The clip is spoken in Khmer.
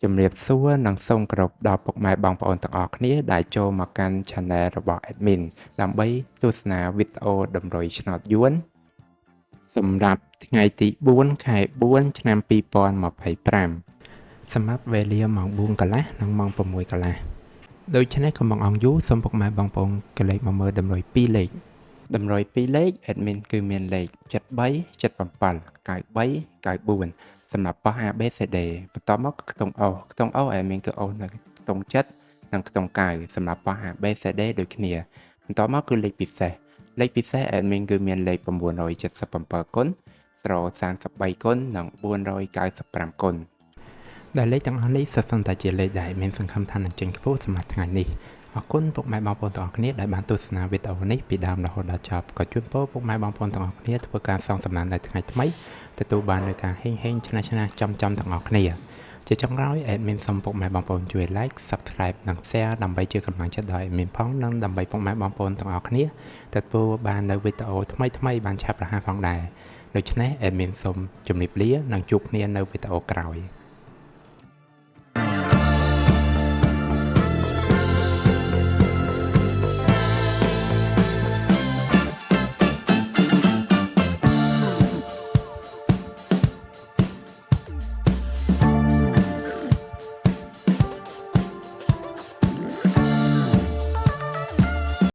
ជំរាបសួរនិងសូមគោរពដល់ពុកម៉ែបងប្អូនទាំងអស់គ្នាដែលចូលមកកាន់ Channel របស់ Admin ដើម្បីទស្សនាវីដេអូតម្រុយឆ្នោតយួនសម្រាប់ថ្ងៃទី4 ខែ 4 ឆ្នាំ 2025 សម្រាប់វេលាម៉ោង 4 កន្លះនិងម៉ោង 6 កន្លះដូច្នេះកុំបង្អង់យូរសូមពុកម៉ែបងប្អូនកលេចមកមើលតម្រុយ2លេខតម្រុយ2លេខ Admin គឺមានលេខ73 77 93 94សម្រាប់ប៉ោះ ABCD បន្ទាប់មកខ្ទង់ O ខ្ទង់ O Admin គឺ O នៅខ្ទង់7និងខ្ទង់9សម្រាប់ប៉ោះ ABCD ដូចគ្នាបន្ទាប់មកគឺលេខពិសេសAdmin គឺមានលេខ977គុណ033គុណនិង495គុណដែលលេខទាំងអស់នេះសុទ្ធសឹងតែជាលេខដែលមានសង្ឃឹមថានឹងចេញខ្ពស់សម្រាប់ថ្ងៃនេះអរគុណពុកម៉ែបងប្អូនទាំងអស់គ្នាដែលបានទស្សនាវីដេអូនេះពីដើមរហូតដល់ចប់ក៏ជូនពរពុកម៉ែបងប្អូនទាំងអស់គ្នាធ្វើការសងសំណាននៅថ្ងៃថ្មីទទួលបាននូវការហេងឆ្នះចំទាំងអស់គ្នាជាចុងក្រោយ Admin សូមពុកម៉ែបងប្អូនជួយ Like Subscribe និង Share ដើម្បីជាកម្លាំងចិត្តដល់ Admin ផងនិងដើម្បីពុកម៉ែបងប្អូនទាំងអស់គ្នាទទួលបាននូវវីដេអូថ្មីបានឆាប់រហ័សផងដែរដូច្នេះ Admin សូមជម្រាបលានិងជួបគ្នានៅវីដេអូក្រោយ